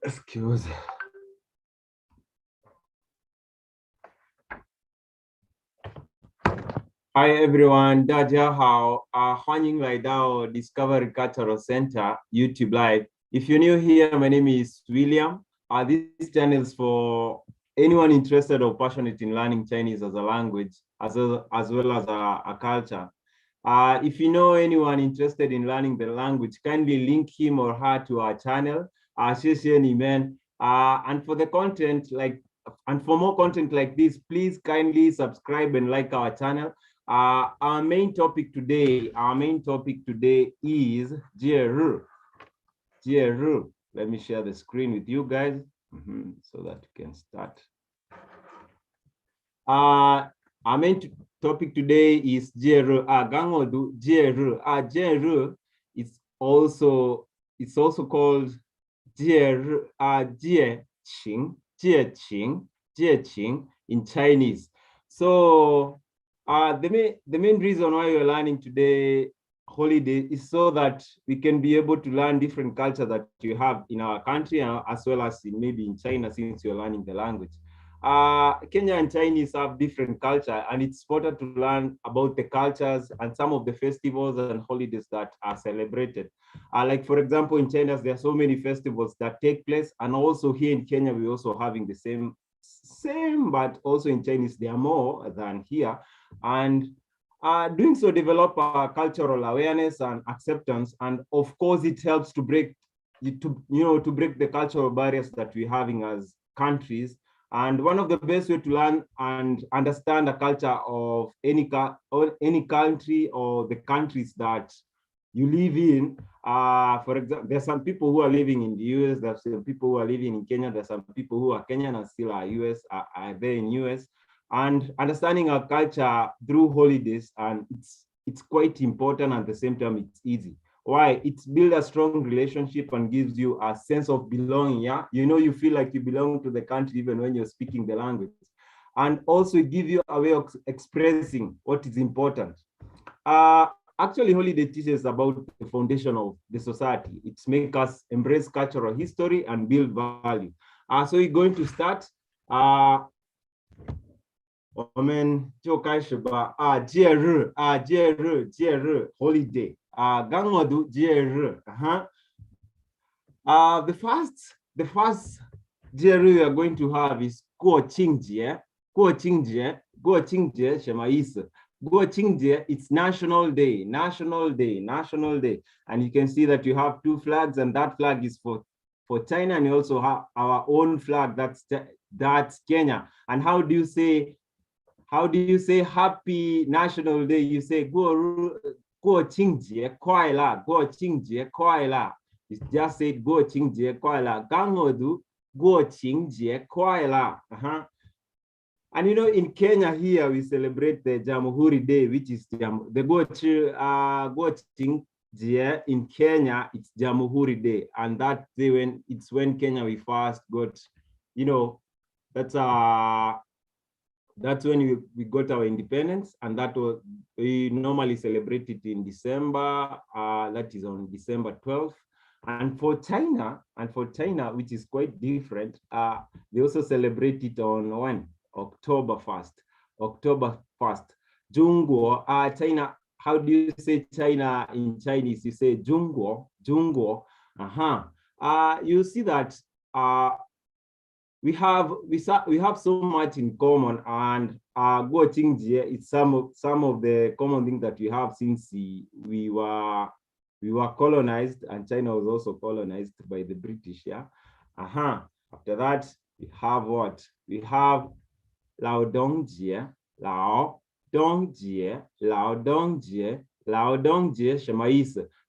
Excuse. Hi everyone, Daja How, Huanying Laidao Discovery Cultural Center, YouTube Live. If you're new here, my name is William. This channel is for anyone interested or passionate in learning Chinese as a language, as well as a culture. If you know anyone interested in learning the language, kindly link him or her to our channel. And for the content and for more content like this, please kindly subscribe and like our channel. Our main topic today is Jieru. Jieru. Let me share the screen with you guys so that we can start. Our main topic today is Jieru. Gangodu Jieru. Jieru is also called Jieru. Jieqing in Chinese. So the main reason why we're learning today holiday is so that we can be able to learn different culture that you have in our country as well as maybe in China, since you're learning the language. Kenya and Chinese have different culture, and it's important to learn about the cultures and some of the festivals and holidays that are celebrated. Like for example, in China, there are so many festivals that take place, and also here in Kenya, we're also having the same, but also in Chinese, there are more than here. And doing so develop cultural awareness and acceptance, and of course it helps to break the cultural barriers that we're having as countries. And one of the best way to learn and understand the culture of any country or the countries that you live in. For example, there's some people who are living in the US, there's some people who are living in Kenya, there's some people who are Kenyan and still are there in US. And understanding our culture through holidays, and it's quite important, and at the same time it's easy. Why? It builds a strong relationship and gives you a sense of belonging. Yeah, you feel like you belong to the country even when you're speaking the language. And also it gives you a way of expressing what is important. Actually, holiday teaches about the foundation of the society. It makes us embrace cultural history and build value. So we're going to start. Holiday. Gangodu Jieru. The first Jieru we are going to have is Guoqingjie. Guoqingjie Shemaisa. Guoqingjie, it's National Day. And you can see that you have two flags, and that flag is for China, and you also have our own flag, that's Kenya. And how do you say Happy National Day? You say Guoqingjie Kuai La. It's just said Guoqingjie Kuai La. Gangodu Guoqingjie Kuai La. And in Kenya here, we celebrate the Jamhuri Day, which is the Guoqingjie in Kenya, it's Jamhuri Day. And that day when Kenya we first got, that's when we got our independence, and we normally celebrate it in December. That is on December 12th. And for China, which is quite different, they also celebrate it on October 1st. Zhongguo, China. How do you say China in Chinese? You say Zhongguo. You see that we have so much in common, and Guoqingjie is some of the common things that we have since we were colonized, and China was also colonized by the British. Yeah. After that, we have what? We have Laodongjie Shemais.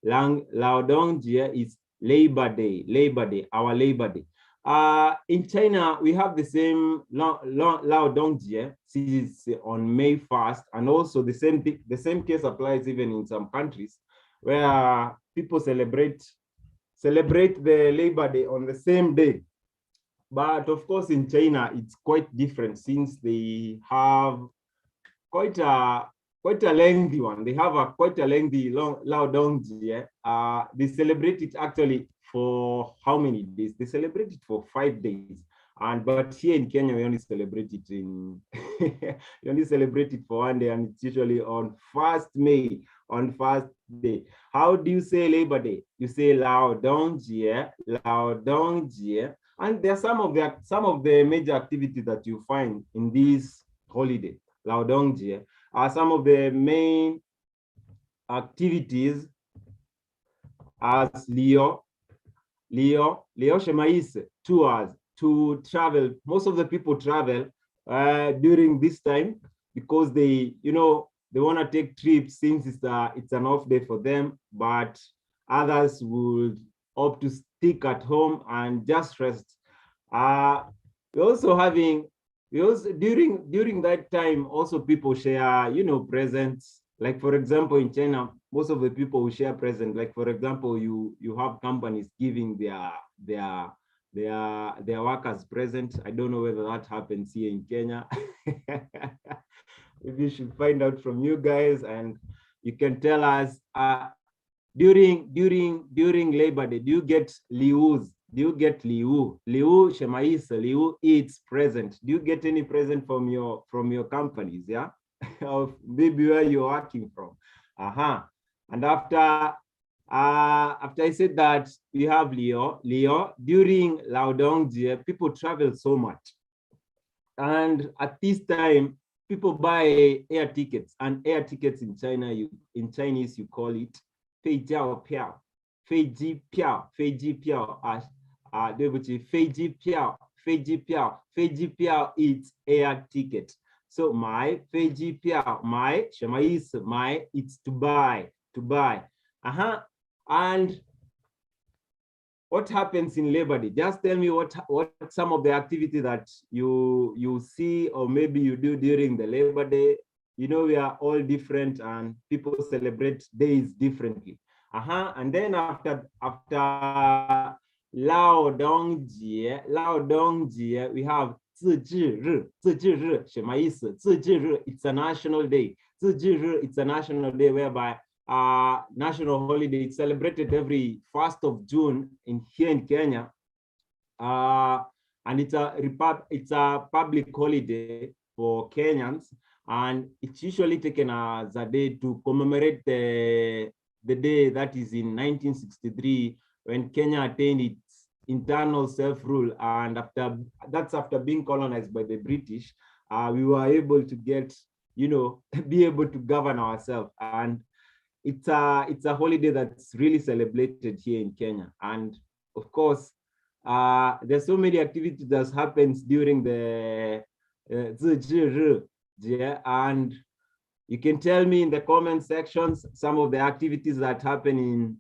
Laodongjie is Labor Day, our Labor Day. In China, we have the same Laodongjie, is on May 1st, and also the same case applies even in some countries where people celebrate the Labor Day on the same day. But of course, in China, it's quite different, since they have quite a quite a lengthy one. They have quite a lengthy long Laodongji. They celebrate it actually for how many days? They celebrate it for 5 days. But here in Kenya, we only celebrate it in we only celebrate it for one day, and it's usually on 1st May, on 1st day. How do you say Labor Day? You say Laodongji, Laodongji. And there are some of the major activities that you find in this holiday, Laodongji. Some of the main activities as Leo Shemais tours to travel. Most of the people travel during this time because they want to take trips since it's an off day for them, but others would opt to stick at home and just rest. We're also having during that time also people share presents. Like for example, in China, most of the people will share presents. Like for example, you have companies giving their workers present. I don't know whether that happens here in Kenya. Maybe you should find out from you guys, and you can tell us during Labor Day, do you get lius? Do you get liu? Liu Shemais, liu eats present. Do you get any present from your companies? Yeah, of maybe where you're working from. And after I said that, we have Leo during Laodongji, people travel so much, and at this time people buy air tickets, and air tickets in China, in Chinese you call it 飞机票，飞机票，飞机票对不起，飞机票，飞机票，飞机票 is air ticket. So 买飞机票，买什么意思？买 it's to buy. And what happens in Labor Day? Just tell me what some of the activity that you see or maybe you do during the Labor Day. We are all different and people celebrate days differently. And then after Laodongji, we have 自治日，自治日什么意思？自治日 it's a national day. 自治日 it's a national day whereby national holiday. It's celebrated every 1st of June here in Kenya. And it's a public holiday for Kenyans. And it's usually taken as a day to commemorate the day that is in 1963 when Kenya attained its internal self-rule. And after being colonized by the British, we were able to get, be able to govern ourselves. And it's a holiday that's really celebrated here in Kenya. And of course, there's so many activities that happens during the 自治日. And you can tell me in the comment sections some of the activities that happen in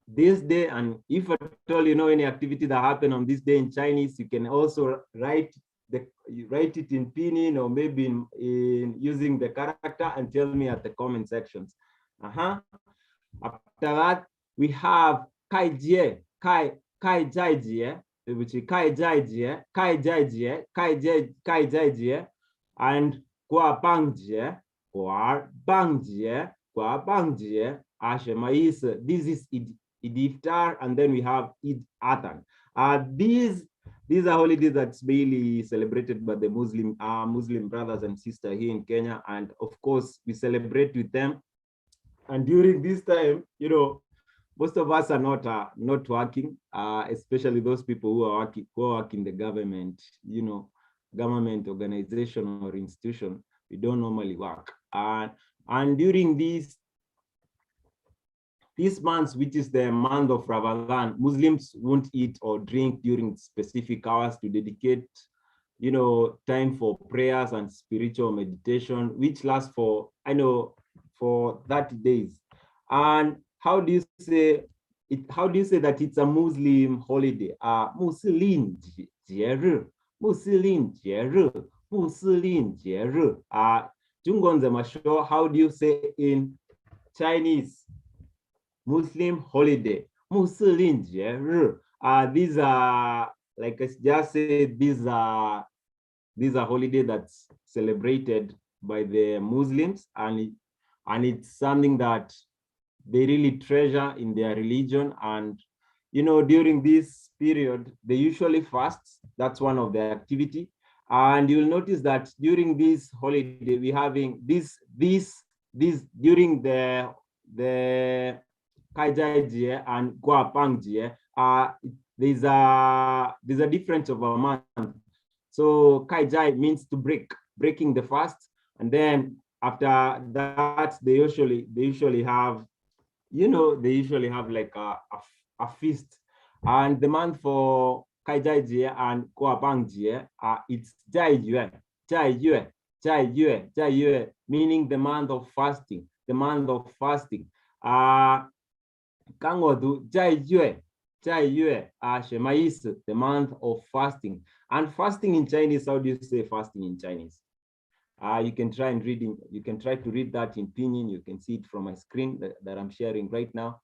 this day, and if at all you know any activity that happened on this day in Chinese, you can also write it in pinyin or maybe in using the character and tell me at the comment sections. After that, we have Kai Jie, which is Kai Jie, and Gua Bangjie, Ashemais. This is Eid Iftar, and then we have Eid Adhan. These are holidays that's mainly celebrated by the Muslim brothers and sisters here in Kenya, and of course we celebrate with them. And during this time, most of us are not working, especially those people who are working in the government, government organization or institution. We don't normally work. And during these months, which is the month of Ramadan, Muslims won't eat or drink during specific hours to dedicate, time for prayers and spiritual meditation, which lasts for 30 days. And how do you say that it's a Muslim holiday? Muslim Jie how do you say in Chinese? Muslim holiday. Muslim Jie. These are, like I just said, these are holiday that's celebrated by the Muslims, and it's something that they really treasure in their religion. And during this period, they usually fast. That's one of their activity. And you'll notice that during this holiday, we having this during the Kaijai and Guapang Jie, there's a difference of a month. So Kaijai means to breaking the fast, and then after that they usually have like a feast. And the month for Kaijai Jie and Guapang Jie, it's Jai Yue, Jai Yue, Jai Yue, Jai Yue, meaning the month of fasting, the month of fasting. Kangodu Jai Yue, Jai Yue, Shemais, the month of fasting. And fasting in Chinese, how do you say fasting in Chinese? You can try to read that in pinyin. You can see it from my screen that I'm sharing right now.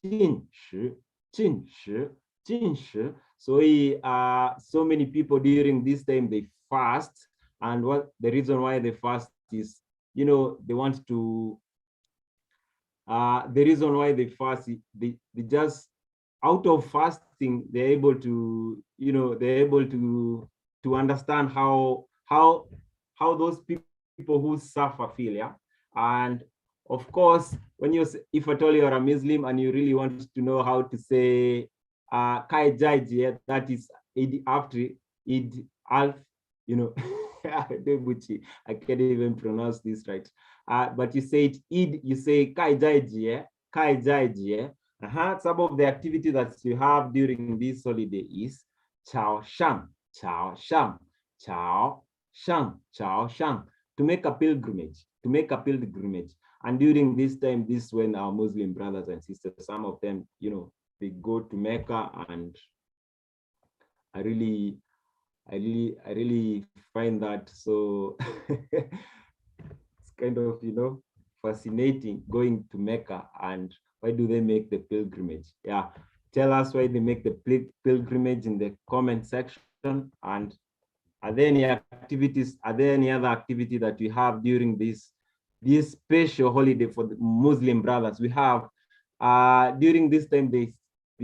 Jin shi, jin shi, jin shi. So so many people during this time they fast, and what the reason why they fast is, they want to. The reason why they fast, they just out of fasting they're able to, to understand how those people who suffer feel, yeah. And of course, when if at all you're a Muslim and you really want to know how to say Kai Jaiji, that is Eid after Eid Alf, I can't even pronounce this right. But you say it Eid, you say Kai Jaiji, Kai Jaiji. Some of the activity that you have during this holiday is Chao Shang, Chao Shang, Chao Shang, Chao Shang, to make a pilgrimage, And during this time, this is when our Muslim brothers and sisters, some of them, they go to Mecca, and I really find that so it's kind of, fascinating going to Mecca. And why do they make the pilgrimage? Yeah, tell us why they make the pilgrimage in the comment section. And are there any other activity that we have during this special holiday for the Muslim brothers? We have during this time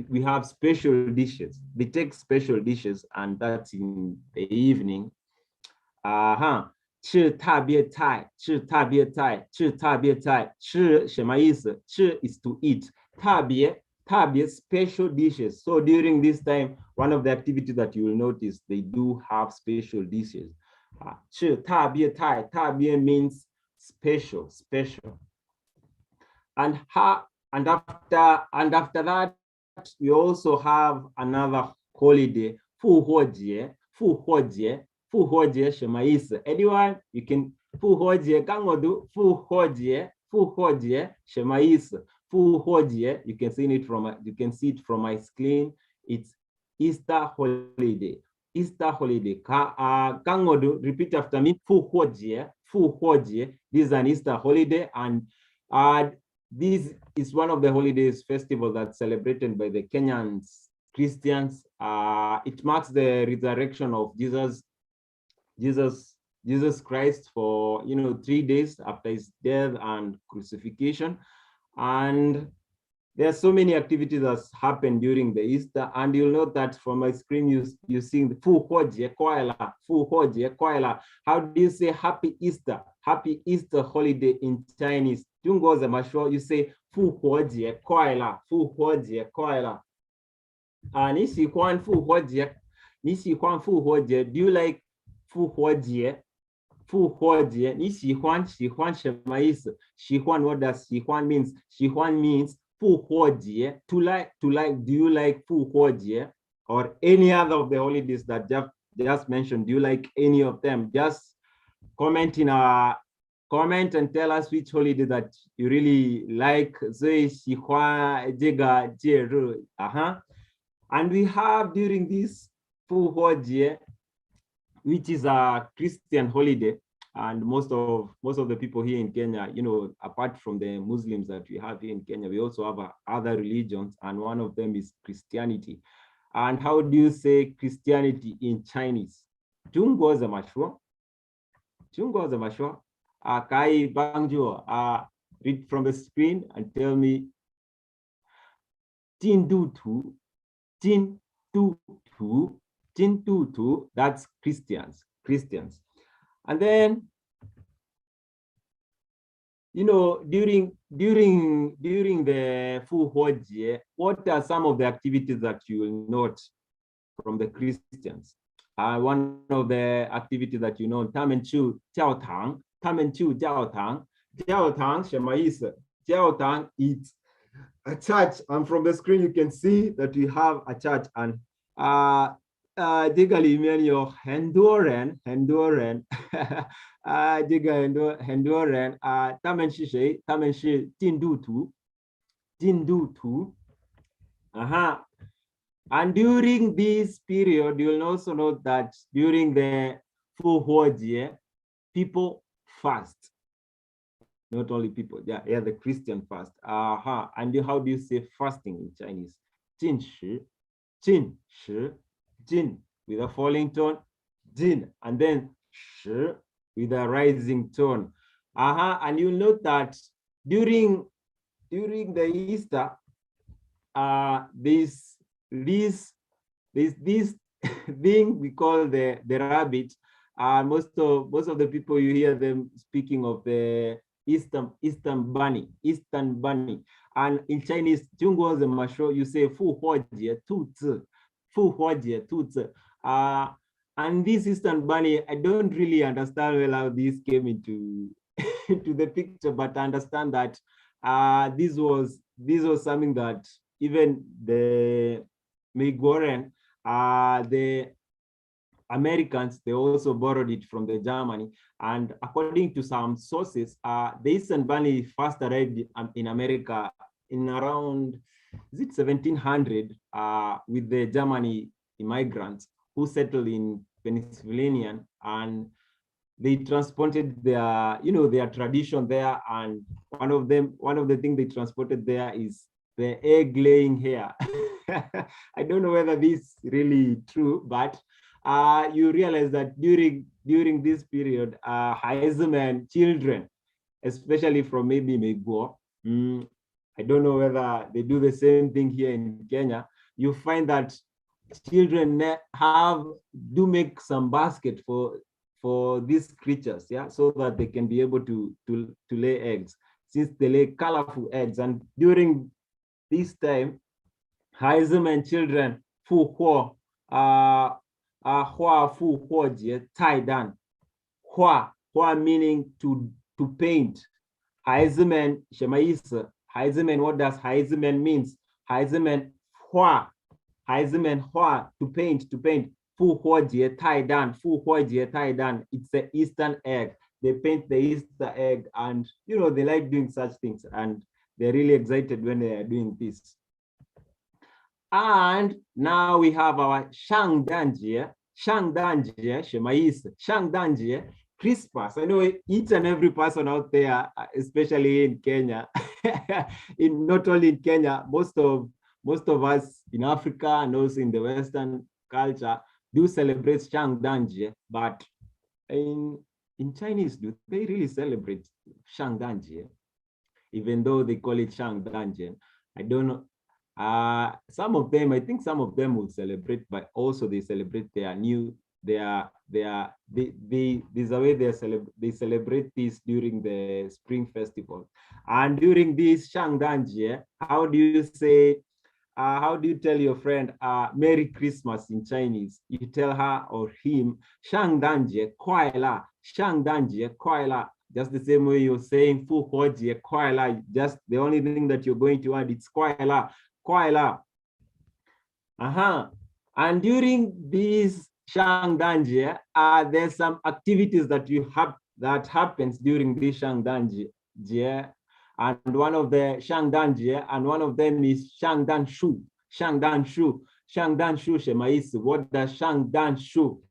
we have special dishes. They take special dishes, and that's in the evening. 吃特别菜，吃特别菜，吃特别菜，吃什么意思？吃 is to eat. 特别 special dishes. So during this time, one of the activities that you will notice, they do have special dishes. 吃特别菜，特别 means special. And after that, we also have another holiday, 复活节，复活节。复活节什么意思 ？Anyone? You can 复活节刚我读复活节什么意思？复活节 you can see it from my screen. It's Easter holiday. Easter holiday.刚我读 repeat after me. 复活节 This is an Easter holiday, and this is one of the holidays festival that's celebrated by the Kenyan Christians. It marks the resurrection of Jesus Christ for 3 days after his death and crucifixion. And there are so many activities that happen during the Easter, and you'll note that from my screen you see the Fu Hoje Koila. How do you say Happy Easter holiday in Chinese? You say Fu Hoje Koila. Do you like 复活节 你喜欢什么意思？喜欢 what does 喜欢 means? 喜欢 means 复活节 to like. Do you like 复活节 or any other of the holidays that just mentioned? Do you like any of them? Just comment in our comment and tell us which holiday that you really like.喜欢这个节日 And we have during this 复活节, which is a Christian holiday, and most of the people here in Kenya, apart from the Muslims that we have here in Kenya, we also have other religions, and one of them is Christianity. And how do you say Christianity in Chinese? 中国怎么说？ Kai Bangjo, read from the screen and tell me Jin Du Tu, Jin Du Tu, Jin Du Tu, that's Christians. And then, you know, during the Fu Huojie, what are some of the activities that you will note from the Christians? One of the activities that you know, Tamenchu Jiao Tang, Tamenchu Jiao Tang, Jiao Tang, Shemais, Jiao Tang, it's a church. And from the screen, you can see that we have a church. And Digali Menio Hendoren, Hendoren, Tamenshi, Tamenshi, Tindu Tu. And during this period, you will also note that during the Fu Huojie, people fast. Not only people, the Christian fast. And how do you say fasting in Chinese? Jin Shi, Jin Shi, Jin with a falling tone, Jin, and then Shi with a rising tone. And you'll note that during the Easter, this thing we call the rabbit. Most of the people, you hear them speaking of the Eastern bunny. And in Chinese, you say Fu Huojie Tu Zi, Fu Huojie Tu Zi. And this Eastern bunny, I don't really understand well how this came into into the picture, but I understand that this was something that even the Miguoren, the Americans, they also borrowed it from the Germany. And according to some sources, the Eastern bunny first arrived in America in around, is it 1700, with the Germany immigrants who settled in Pennsylvania, and they transported their, their tradition there. And one of the things they transported there is the egg laying here. I don't know whether this is really true, but you realize that during this period, Heisman children, especially from maybe Megbo, I don't know whether they do the same thing here in Kenya. You find that children do make some basket for these creatures, so that they can be able to lay eggs, since they lay colorful eggs. And during this time, Heisman children Fu Huo, Hua Fu Huojie Tai Dan. Hua meaning to paint. Heisman Shemais. Heisman, what does Heisman means? Heisman Hua to paint. Fu Huojie Tai Dan. Fu Huojie Tai Dan. It's the Eastern egg. They paint the Easter egg, and they like doing such things, and they're really excited when they are doing this. And now we have our Shangdanjie, Shemais, Shangdanjie, Christmas. I know each and every person out there, especially in Kenya, not only in Kenya, most of us in Africa and also in the Western culture do celebrate Shangdanjie, but in Chinese, do they really celebrate Shangdanjie? Even though they call it Shangdanjie, I don't know. I think some of them will celebrate, but also they celebrate their there's a way they celebrate this during the spring festival. And during this Shangdanjie, how do you tell your friend Merry Christmas in Chinese? You tell her or him Shangdanjie Kuai La, Shangdanjie Kuai La. Just the same way you're saying Fu Huojie Kuai La. Just the only thing that you're going to add, it's Kuai La. And during this Shangdanjie, there's some activities that happens during this Shangdanjie. And one of the Shangdanjie, and one of them is Shangdanshu. Shangdanshu Shemais. What does Shangdanshu?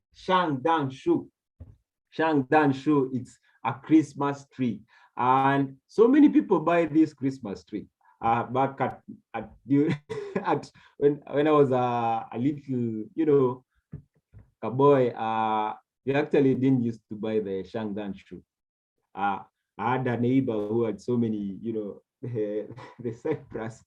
Shangdanshu, it's a Christmas tree. And so many people buy this Christmas tree. Back when I was a little, a boy, we actually didn't used to buy the Shangdanshu. I had a neighbor who had so many, you know, the cypress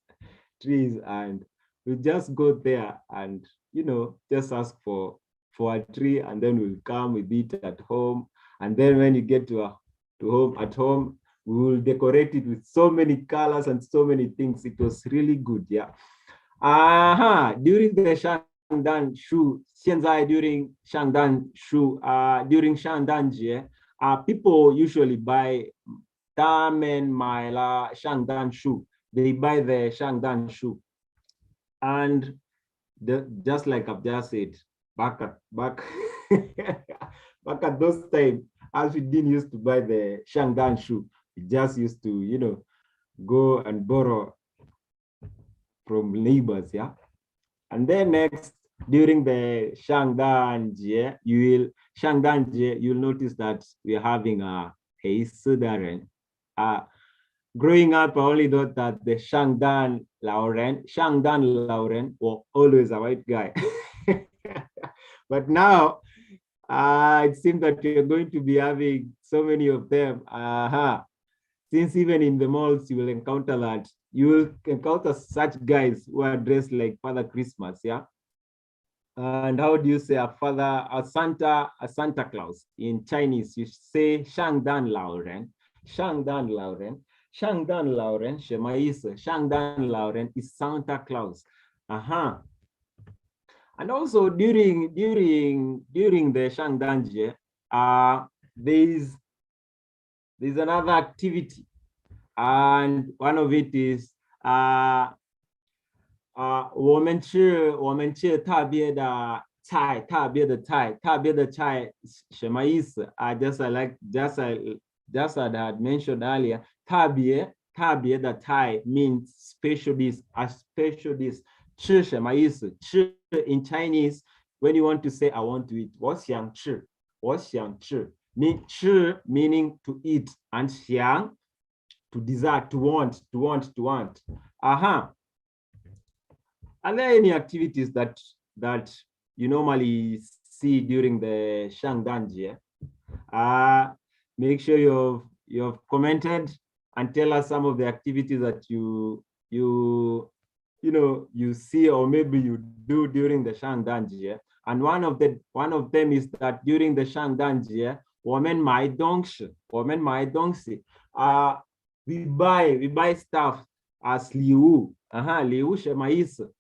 trees, and we just go there and, you know, just ask for a tree, and then we'll come with it at home. And then when you get to home, at home, we will decorate it with so many colors and so many things. It was really good, yeah. During the Shangdan Shu, 现在 during Shangdan Shu, during Shangdan Jie, people usually buy Damen Maila Shangdan Shu. They buy the Shangdan Shu. And just like I've just said, back back at those times, as we didn't used to buy the Shangdan Shu, we just used to, you know, go and borrow from neighbors, yeah. And then next, during the Shangdanjie, you'll notice that we're having a Sudaren. Growing up, I only thought that the Shangdan Lauren was always a white guy. But now, it seems that you're going to be having so many of them. Since even in the malls, you will encounter that. You will encounter such guys who are dressed like Father Christmas, yeah? And how do you say a Santa Claus? In Chinese, you say Shangdan Lauren, Shangdan Lauren, Shangdan Lauren, Shangdan Lauren is Santa Claus. And also during the Shangdanjie, there's another activity, and one of it is 我们吃特别的菜，特别的菜，特别的菜什么意思？just as I had mentioned earlier, 特别的菜 means special dish, a special dish. 吃什么意思？吃 in Chinese, when you want to say I want to eat, 我想吃，我想吃。吃 meaning to eat, and 想 to desire, to want. Are there any activities that you normally see during the Shangdanjie? Make sure you've commented and tell us some of the activities that you see, or maybe you do during the Shangdanjie. And one of them is that during the Shangdanjie, 我们买东西. We buy stuff as 礼物. 礼物什么意思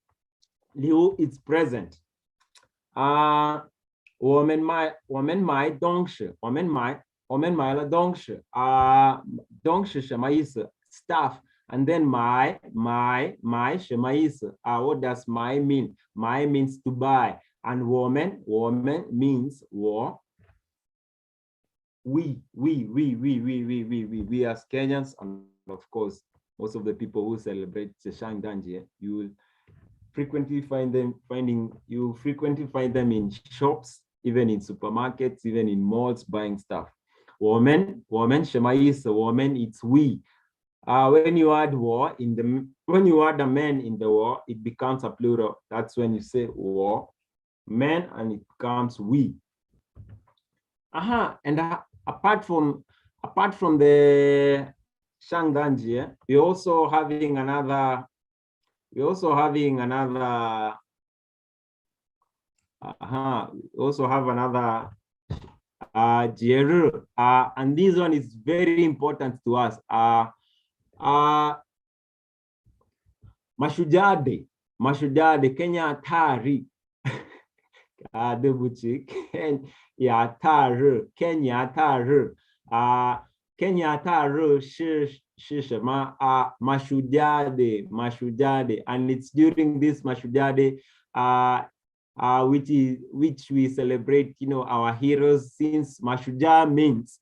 ？Liu is present. 我们买东西，我们买了东西。东西什么意思？ Stuff. And then 买什么意思？What does 买 mean? 买 means to buy. And 我们 means 我。We as Kenyans, and of course, most of the people who celebrate the Shangdanjie, you will frequently find them in shops, even in supermarkets, even in malls, buying stuff. Woman, shemaisa, woman, it's we. When you add when you add a man in the war, it becomes a plural. That's when you say war, men, and it becomes we. And apart from the Shangdanjie, we're also having another Jeru, and this one is very important to us. Mashujade, Kenya Tari. Kenya Taru, Kenya Taru 是什么？Mashujade, and it's during this Mashujade, which we celebrate, our heroes. Since Mashujaa means,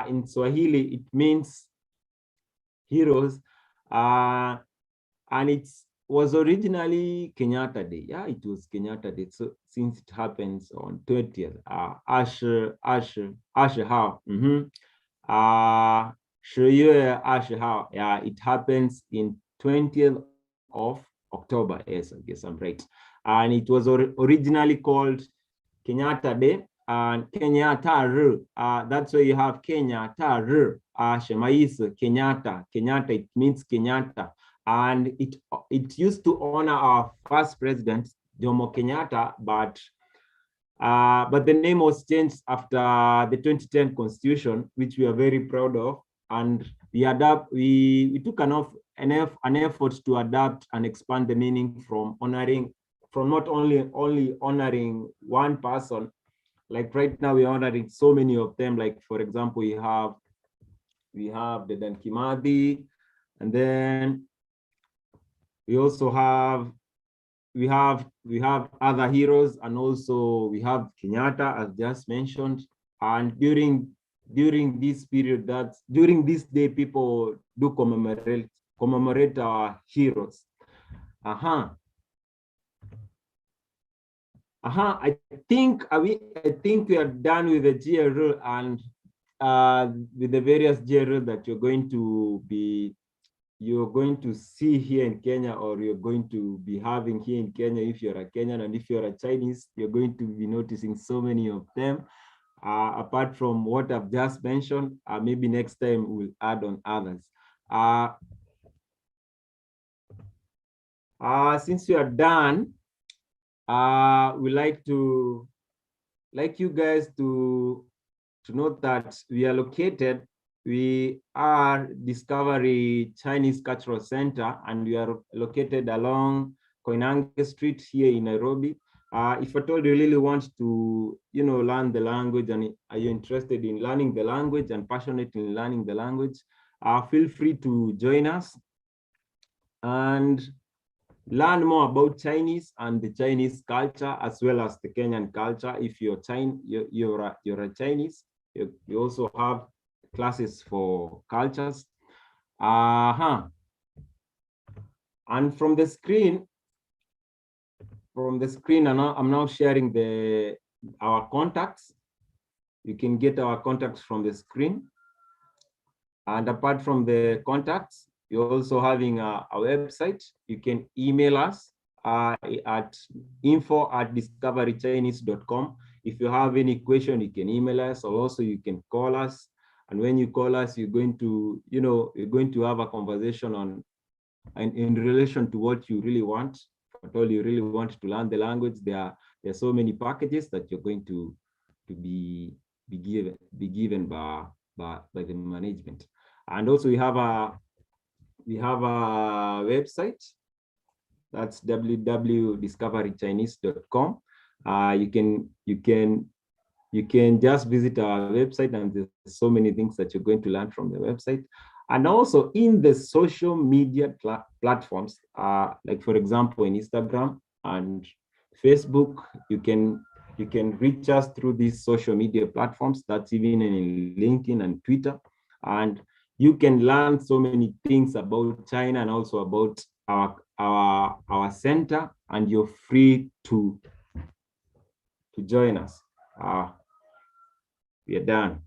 in Swahili, it means heroes, and it was originally Kenyatta Day. Yeah, it was Kenyatta Day. So since it happens on 20th, Asher how? 10月20号. Yeah, it happens in 20th of October. Yes, I guess I'm right. And it was originally called Kenyatta Day and Kenyatta. That's why you have Kenyatta. Shemais Kenyatta. Kenyatta, it means Kenyatta. And it used to honor our first president, Jomo Kenyatta, but the name was changed after the 2010 constitution, which we are very proud of. And we took an effort to adapt and expand the meaning from not only honoring one person. Like right now, we're honoring so many of them. Like, for example, we have the Dan Kimathi, and then we also have other heroes, and also we have Kenyatta, as just mentioned. And during this period, during this day, people do commemorate our heroes. I think we are done with the GRL and with the various GRL that you're going to see here in Kenya, or you're going to be having here in Kenya if you're a Kenyan, and if you're a Chinese, you're going to be noticing so many of them. Apart from what I've just mentioned, maybe next time we'll add on others. Since we are done, we like you guys to note that we are Discovery Chinese Cultural Center, and we are located along Koinange Street here in Nairobi. If at all you really want to, learn the language, and are you interested in learning the language and passionate in learning the language, feel free to join us and learn more about Chinese and the Chinese culture, as well as the Kenyan culture. If you're a Chinese, you also have classes for cultures. And from the screen, I'm now sharing our contacts. You can get our contacts from the screen. And apart from the contacts, you're also having a website. You can email us at info@discoverychinese.com. If you have any question, you can email us, or also you can call us. And when you call us, you're going to have a conversation in relation to what you really want. At all you really want to learn the language, there are so many packages that you're going to be given by the management. And also we have a website, that's www.discoverychinese.com. You can just visit our website, and there's so many things that you're going to learn from the website. And also in the social media platforms, like for example, in Instagram and Facebook, you can reach us through these social media platforms. That's even in LinkedIn and Twitter. And you can learn so many things about China and also about our center, and you're free to join us. We are done.